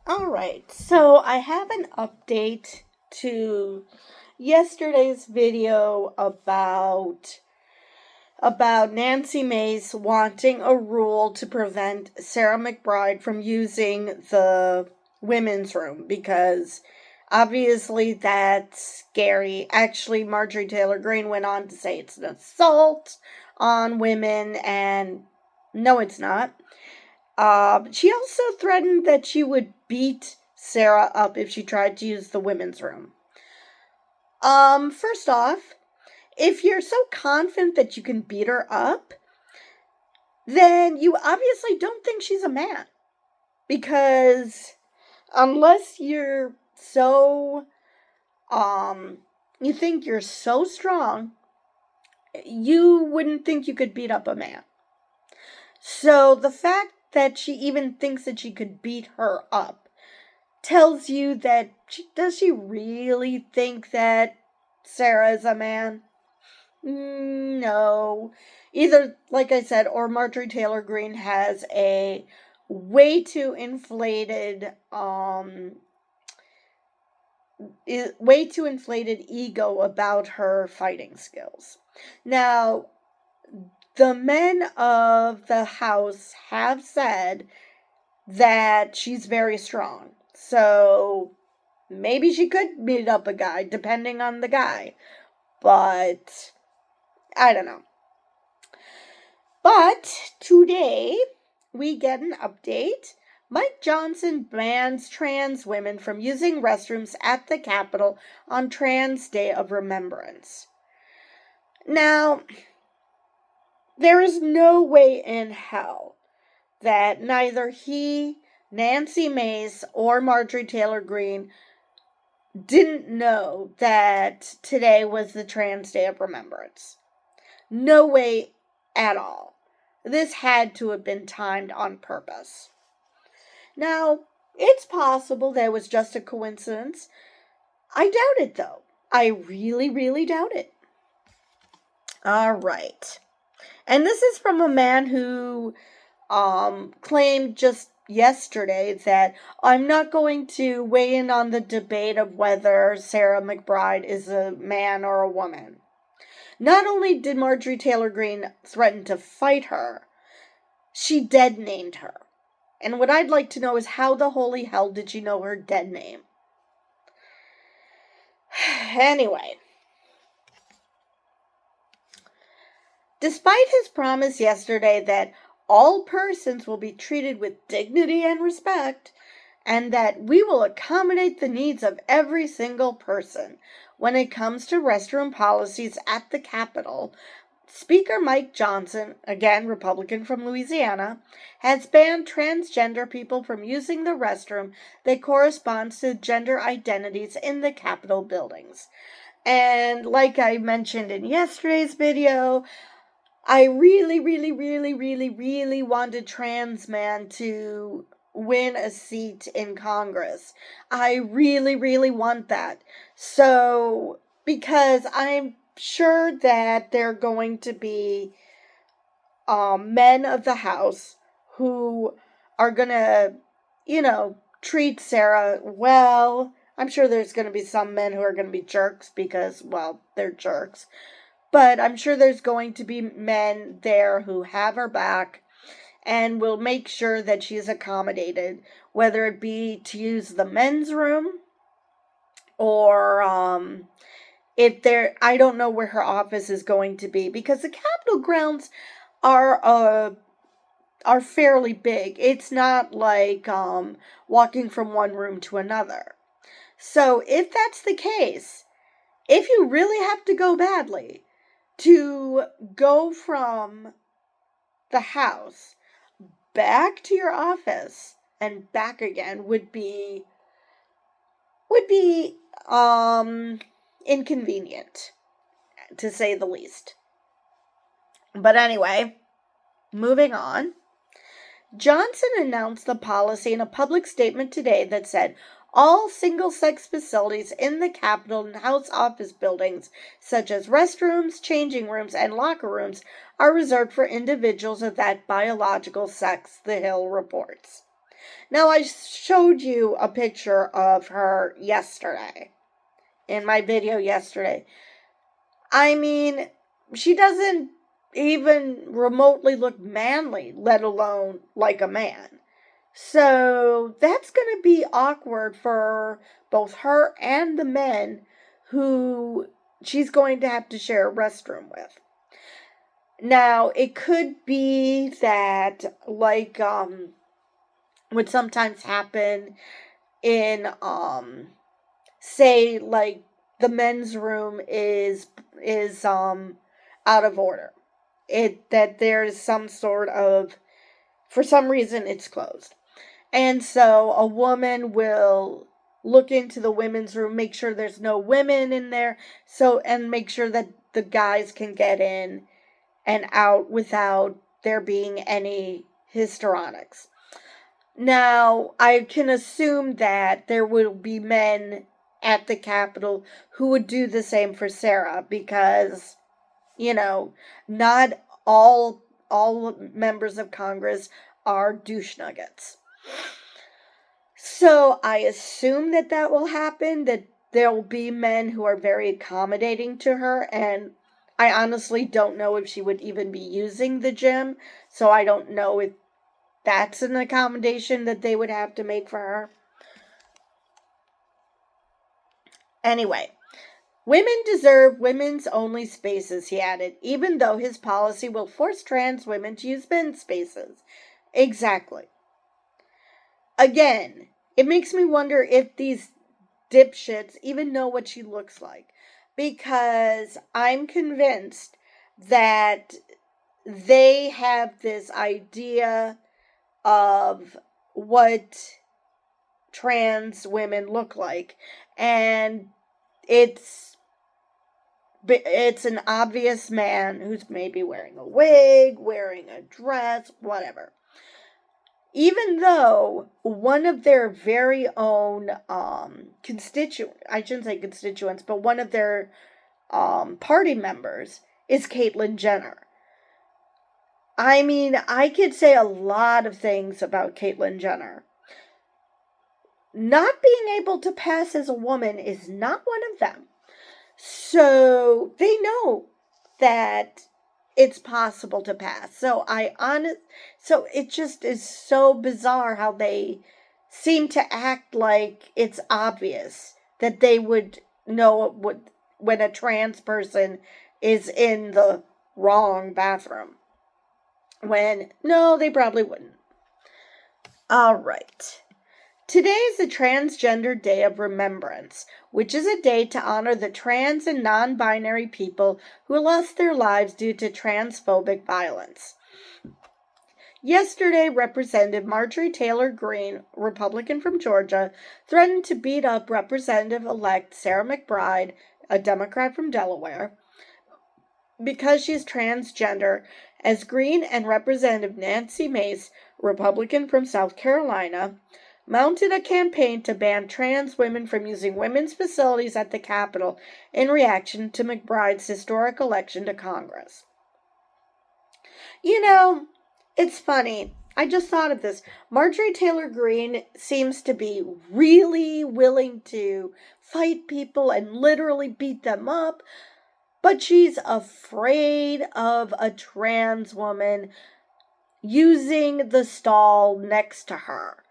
All right, so I have an update to yesterday's video about Nancy Mace wanting a rule to prevent Sarah McBride from using the women's room because obviously that's scary. Actually, Marjorie Taylor Greene went on to say it's an assault on women, and no, it's not. She also threatened that she would beat Sarah up if she tried to use the women's room. First off, if you're so confident that you can beat her up, then you obviously don't think she's a man. Because unless you're so, you think you're so strong, you wouldn't think you could beat up a man. So the fact that she even thinks that she could beat her up tells you that does she really think that Sarah is a man? No. Either, like I said, or Marjorie Taylor Greene has a way too inflated ego about her fighting skills. Now, the men of the house have said that she's very strong. So maybe she could beat up a guy, depending on the guy. But I don't know. But today we get an update. Mike Johnson bans trans women from using restrooms at the Capitol on Trans Day of Remembrance. Now, there is no way in hell that neither he, Nancy Mace, or Marjorie Taylor Greene didn't know that today was the Trans Day of Remembrance. No way at all. This had to have been timed on purpose. Now, it's possible that it was just a coincidence. I doubt it, though. I really, really doubt it. All right. And this is from a man who claimed just yesterday that I'm not going to weigh in on the debate of whether Sarah McBride is a man or a woman. Not only did Marjorie Taylor Greene threaten to fight her, she dead named her. And what I'd like to know is how the holy hell did she know her dead name? Anyway. Despite his promise yesterday that all persons will be treated with dignity and respect, and that we will accommodate the needs of every single person when it comes to restroom policies at the Capitol, Speaker Mike Johnson, again Republican from Louisiana, has banned transgender people from using the restroom that corresponds to gender identities in the Capitol buildings. And like I mentioned in yesterday's video, I really, really, really, really, really wanted trans man to win a seat in Congress. I really, really want that. So, because I'm sure that they're going to be men of the House who are going to, treat Sarah well. I'm sure there's going to be some men who are going to be jerks because, well, they're jerks. But I'm sure there's going to be men there who have her back and will make sure that she's accommodated, whether it be to use the men's room or I don't know where her office is going to be, because the Capitol grounds are fairly big. It's not like walking from one room to another. So if that's the case, if you really have to go badly, to go from the house back to your office and back again would be inconvenient, to say the least. But anyway, moving on. Johnson announced the policy in a public statement today that said all single-sex facilities in the Capitol and House office buildings, such as restrooms, changing rooms, and locker rooms, are reserved for individuals of that biological sex, The Hill reports. Now, I showed you a picture of her yesterday, in my video yesterday. I mean, she doesn't even remotely look manly, let alone like a man. So that's going to be awkward for both her and the men who she's going to have to share a restroom with. Now, it could be that, like, would sometimes happen in, say, like, the men's room is out of order. That there's some sort of, for some reason, it's closed. And so a woman will look into the women's room, make sure there's no women in there, and make sure that the guys can get in and out without there being any histrionics. Now, I can assume that there will be men at the Capitol who would do the same for Sarah, because, not all members of Congress are douche nuggets. So I assume that will happen, that there will be men who are very accommodating to her, and I honestly don't know if she would even be using the gym, so I don't know if that's an accommodation that they would have to make for her. Anyway, women deserve women's only spaces, he added, even though his policy will force trans women to use men's spaces. Exactly. Again, it makes me wonder if these dipshits even know what she looks like, because I'm convinced that they have this idea of what trans women look like, and it's an obvious man who's maybe wearing a wig, wearing a dress, whatever. Even though one of their very own I shouldn't say constituents, but one of their party members is Caitlyn Jenner. I mean, I could say a lot of things about Caitlyn Jenner. Not being able to pass as a woman is not one of them. So they know that it's possible to pass. So it just is so bizarre how they seem to act like it's obvious that they would know when a trans person is in the wrong bathroom. When, no, they probably wouldn't. All right. Today is the Transgender Day of Remembrance, which is a day to honor the trans and non-binary people who lost their lives due to transphobic violence. Yesterday, Representative Marjorie Taylor Greene, Republican from Georgia, threatened to beat up Representative-elect Sarah McBride, a Democrat from Delaware, because she's transgender, as Greene and Representative Nancy Mace, Republican from South Carolina, mounted a campaign to ban trans women from using women's facilities at the Capitol in reaction to McBride's historic election to Congress. It's funny. I just thought of this. Marjorie Taylor Greene seems to be really willing to fight people and literally beat them up, but she's afraid of a trans woman using the stall next to her.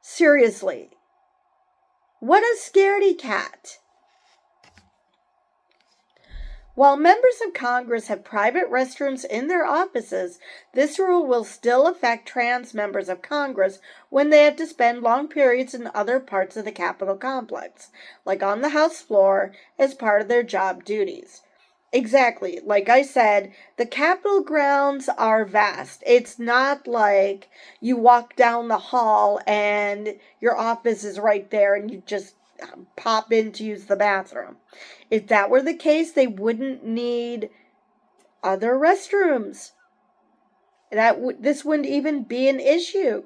Seriously. What a scaredy cat. While members of Congress have private restrooms in their offices, this rule will still affect trans members of Congress when they have to spend long periods in other parts of the Capitol complex, like on the House floor, as part of their job duties. Exactly. Like I said, the Capitol grounds are vast. It's not like you walk down the hall and your office is right there and you just pop in to use the bathroom. If that were the case, they wouldn't need other restrooms. This wouldn't even be an issue.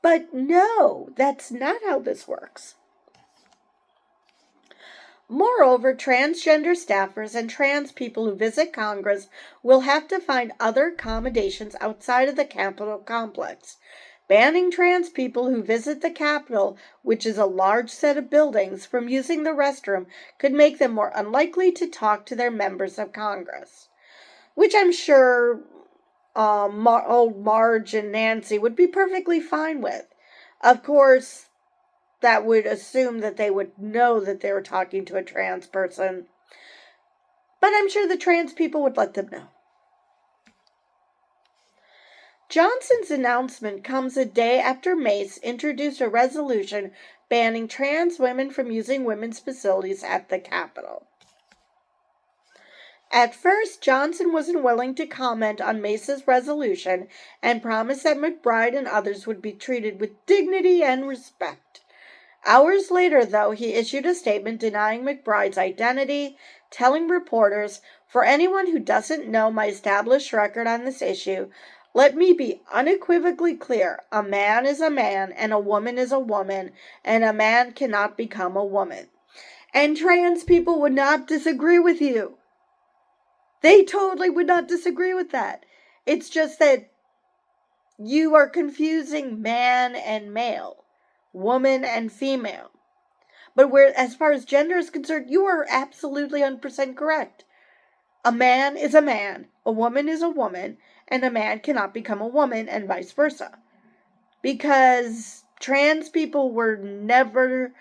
But no, that's not how this works. Moreover, transgender staffers and trans people who visit Congress will have to find other accommodations outside of the Capitol complex. Banning trans people who visit the Capitol, which is a large set of buildings, from using the restroom could make them more unlikely to talk to their members of Congress. Which I'm sure old Marge and Nancy would be perfectly fine with. Of course, that would assume that they would know that they were talking to a trans person. But I'm sure the trans people would let them know. Johnson's announcement comes a day after Mace introduced a resolution banning trans women from using women's facilities at the Capitol. At first, Johnson wasn't willing to comment on Mace's resolution and promised that McBride and others would be treated with dignity and respect. Hours later, though, he issued a statement denying McBride's identity, telling reporters, "For anyone who doesn't know my established record on this issue, let me be unequivocally clear. A man is a man, and a woman is a woman, and a man cannot become a woman." And trans people would not disagree with you. They totally would not disagree with that. It's just that you are confusing man and male, woman and female. But as far as gender is concerned, you are absolutely 100% correct. A man is a man, a woman is a woman, and a man cannot become a woman, and vice versa. Because trans people were never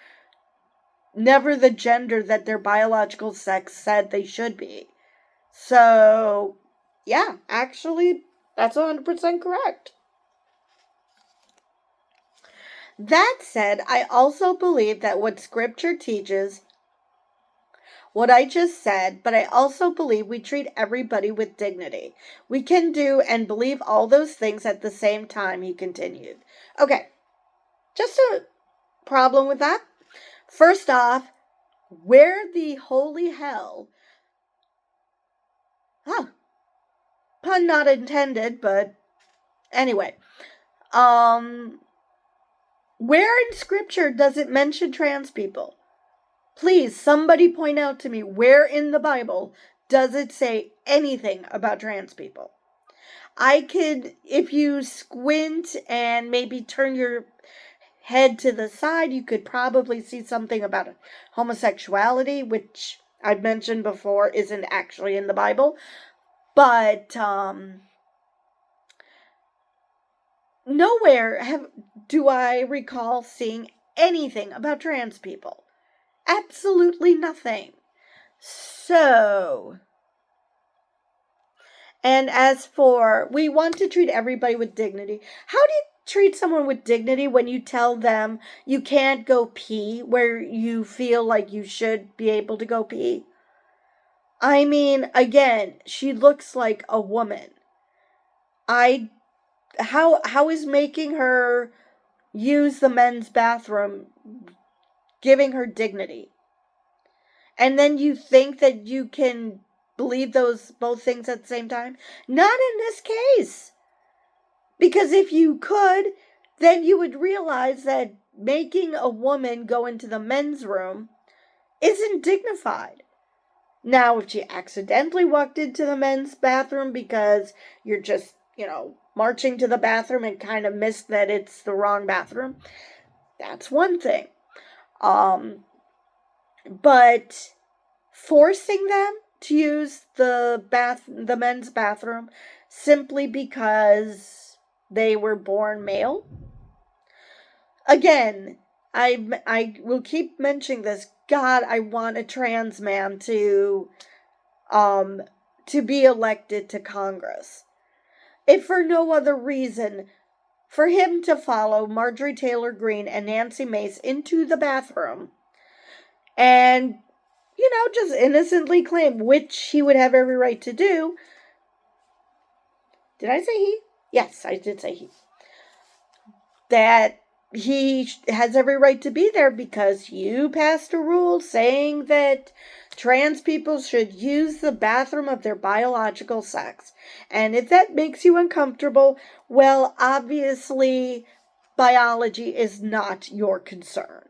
the gender that their biological sex said they should be. So, yeah, actually, that's 100% correct. That said, I also believe that what Scripture teaches, what I just said, but I also believe we treat everybody with dignity. We can do and believe all those things at the same time, he continued. Okay, just a problem with that. First off, where the holy hell, pun not intended, but anyway, where in Scripture does it mention trans people? Please, somebody point out to me where in the Bible does it say anything about trans people. I could, if you squint and maybe turn your head to the side, you could probably see something about homosexuality, which I've mentioned before isn't actually in the Bible. But nowhere do I recall seeing anything about trans people. Absolutely nothing. So, and as for, we want to treat everybody with dignity. How do you treat someone with dignity when you tell them you can't go pee where you feel like you should be able to go pee? I mean, again, she looks like a woman. How is making her use the men's bathroom giving her dignity? And then you think that you can believe those both things at the same time? Not in this case. Because if you could, then you would realize that making a woman go into the men's room isn't dignified. Now, if she accidentally walked into the men's bathroom because you're just, marching to the bathroom and kind of missed that it's the wrong bathroom, that's one thing. But forcing them to use the men's bathroom simply because they were born male? Again, I will keep mentioning this. God, I want a trans man to be elected to Congress. If for no other reason, for him to follow Marjorie Taylor Greene and Nancy Mace into the bathroom and, just innocently claim, which he would have every right to do. Did I say he? Yes, I did say he. That he has every right to be there because you passed a rule saying that trans people should use the bathroom of their biological sex. And if that makes you uncomfortable, well, obviously, biology is not your concern.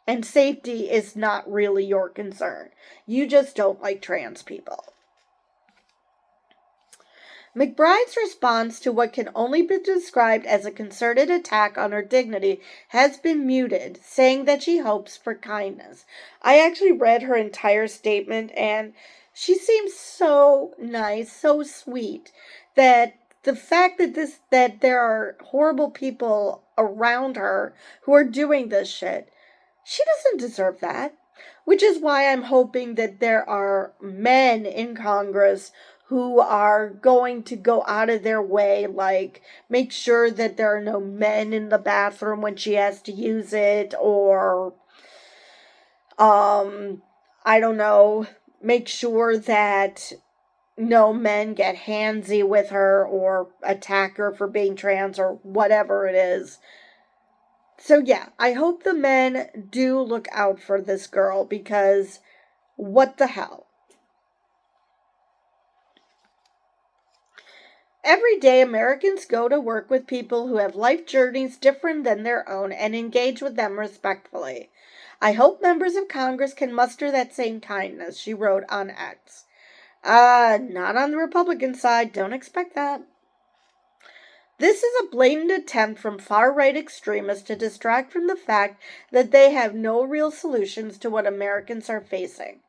And safety is not really your concern. You just don't like trans people. McBride's response to what can only be described as a concerted attack on her dignity has been muted, saying that she hopes for kindness. I actually read her entire statement, and she seems so nice, so sweet, that the fact that there are horrible people around her who are doing this shit, she doesn't deserve that. Which is why I'm hoping that there are men in Congress who are going to go out of their way, like make sure that there are no men in the bathroom when she has to use it, or I don't know, make sure that no men get handsy with her or attack her for being trans or whatever it is. So yeah, I hope the men do look out for this girl, because what the hell? Every day, Americans go to work with people who have life journeys different than their own and engage with them respectfully. I hope members of Congress can muster that same kindness, she wrote on X. Not on the Republican side. Don't expect that. This is a blatant attempt from far-right extremists to distract from the fact that they have no real solutions to what Americans are facing.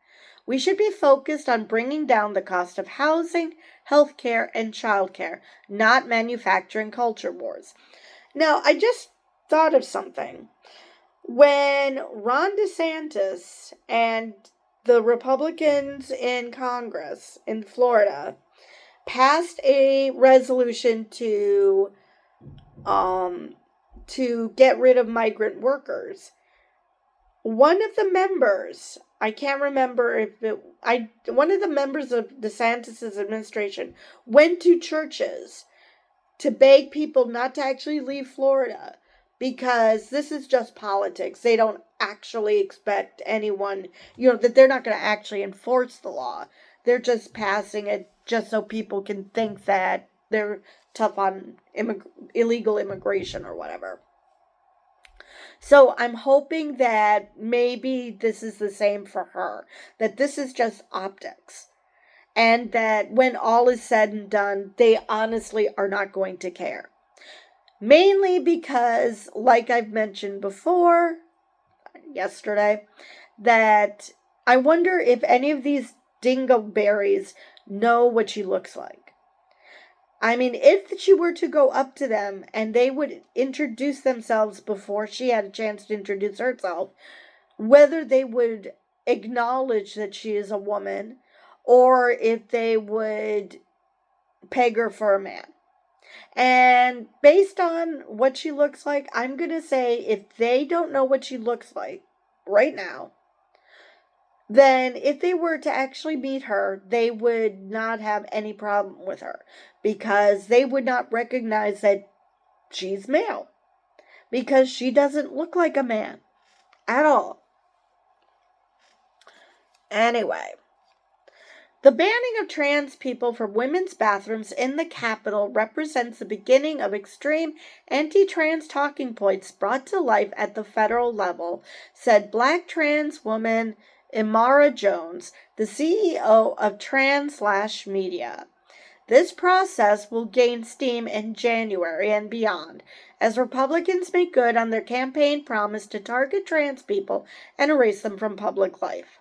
We should be focused on bringing down the cost of housing, healthcare, and childcare, not manufacturing culture wars. Now, I just thought of something. When Ron DeSantis and the Republicans in Congress in Florida passed a resolution to get rid of migrant workers, one of the members, I can't remember if one of the members of DeSantis' administration went to churches to beg people not to actually leave Florida, because this is just politics. They don't actually expect anyone, that they're not going to actually enforce the law. They're just passing it just so people can think that they're tough on illegal immigration or whatever. So I'm hoping that maybe this is the same for her, that this is just optics, and that when all is said and done, they honestly are not going to care. Mainly because, like I've mentioned before, yesterday, that I wonder if any of these dingleberries know what she looks like. I mean, if she were to go up to them and they would introduce themselves before she had a chance to introduce herself, whether they would acknowledge that she is a woman or if they would peg her for a man. And based on what she looks like, I'm going to say if they don't know what she looks like right now, then if they were to actually meet her, they would not have any problem with her, because they would not recognize that she's male, because she doesn't look like a man at all. Anyway, the banning of trans people from women's bathrooms in the Capitol represents the beginning of extreme anti-trans talking points brought to life at the federal level, said Black trans woman Imara Jones, the CEO of Trans/Media. This process will gain steam in January and beyond, as Republicans make good on their campaign promise to target trans people and erase them from public life.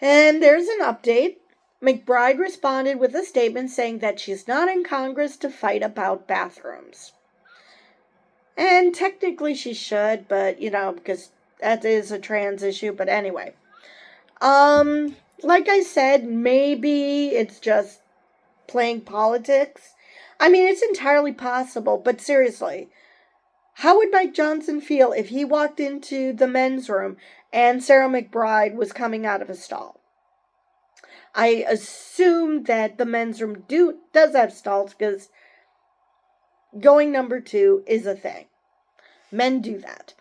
And there's an update. McBride responded with a statement saying that she's not in Congress to fight about bathrooms. And technically she should, but, because that is a trans issue. But anyway. Like I said, maybe it's just playing politics. I mean, it's entirely possible, but seriously, how would Mike Johnson feel if he walked into the men's room and Sarah McBride was coming out of a stall? I assume that the men's room does have stalls, because going number 2 is a thing. Men do that.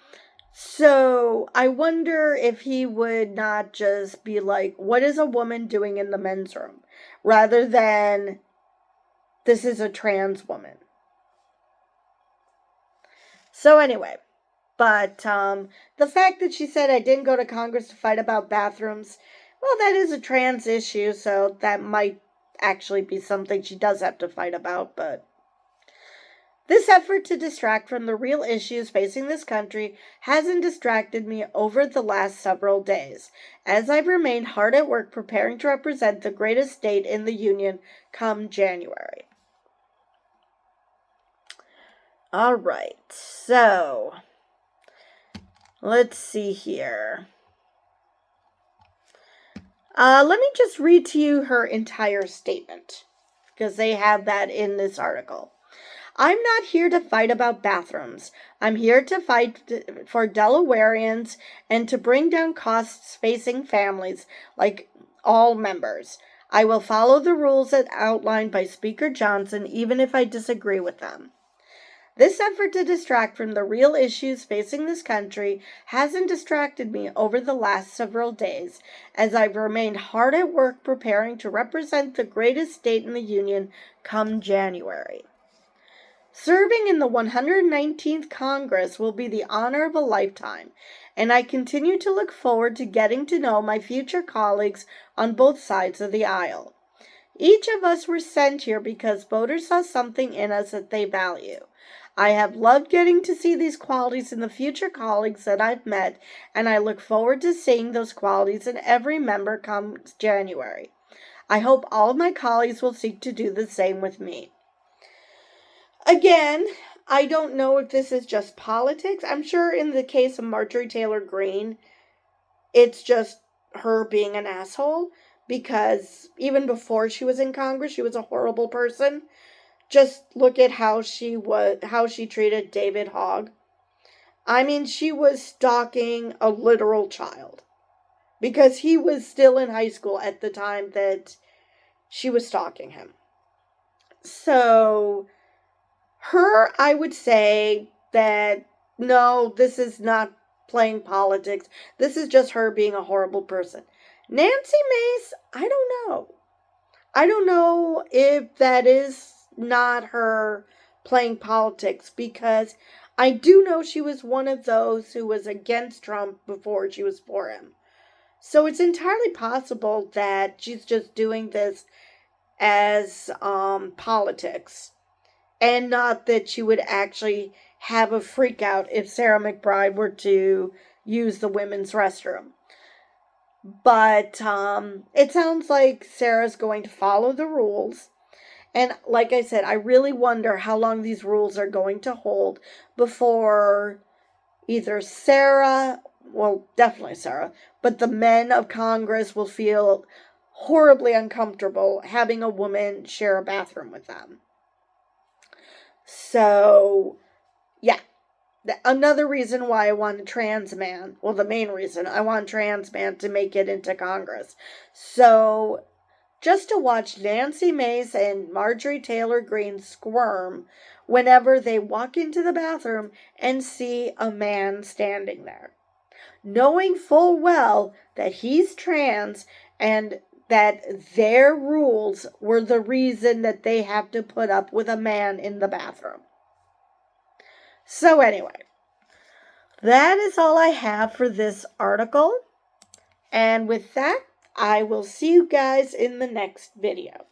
So I wonder if he would not just be like, what is a woman doing in the men's room? Rather than, this is a trans woman. So anyway, but the fact that she said I didn't go to Congress to fight about bathrooms Well, that is a trans issue, so that might actually be something she does have to fight about, but this effort to distract from the real issues facing this country hasn't distracted me over the last several days, as I've remained hard at work preparing to represent the greatest state in the Union come January. All right, so let's see here. Let me just read to you her entire statement, because they have that in this article. I'm not here to fight about bathrooms. I'm here to fight for Delawareans and to bring down costs facing families like all members. I will follow the rules as outlined by Speaker Johnson, even if I disagree with them. This effort to distract from the real issues facing this country hasn't distracted me over the last several days, as I've remained hard at work preparing to represent the greatest state in the Union come January. Serving in the 119th Congress will be the honor of a lifetime, and I continue to look forward to getting to know my future colleagues on both sides of the aisle. Each of us were sent here because voters saw something in us that they value. I have loved getting to see these qualities in the future colleagues that I've met, and I look forward to seeing those qualities in every member come January. I hope all of my colleagues will seek to do the same with me. Again, I don't know if this is just politics. I'm sure in the case of Marjorie Taylor Greene, it's just her being an asshole, because even before she was in Congress, she was a horrible person. Just look at how she treated David Hogg. I mean, she was stalking a literal child, because he was still in high school at the time that she was stalking him. So I would say that no, this is not playing politics. This is just her being a horrible person. Nancy Mace, I don't know. I don't know if that is not her playing politics, because I do know she was one of those who was against Trump before she was for him. So it's entirely possible that she's just doing this as politics, and not that she would actually have a freak out if Sarah McBride were to use the women's restroom. But it sounds like Sarah's going to follow the rules. And like I said, I really wonder how long these rules are going to hold before either Sarah, well, definitely Sarah, but the men of Congress will feel horribly uncomfortable having a woman share a bathroom with them. So, yeah. Another reason why I want a trans man, well, the main reason I want a trans man to make it into Congress. So, just to watch Nancy Mace and Marjorie Taylor Greene squirm whenever they walk into the bathroom and see a man standing there, knowing full well that he's trans and that their rules were the reason that they have to put up with a man in the bathroom. So anyway, that is all I have for this article. And with that, I will see you guys in the next video.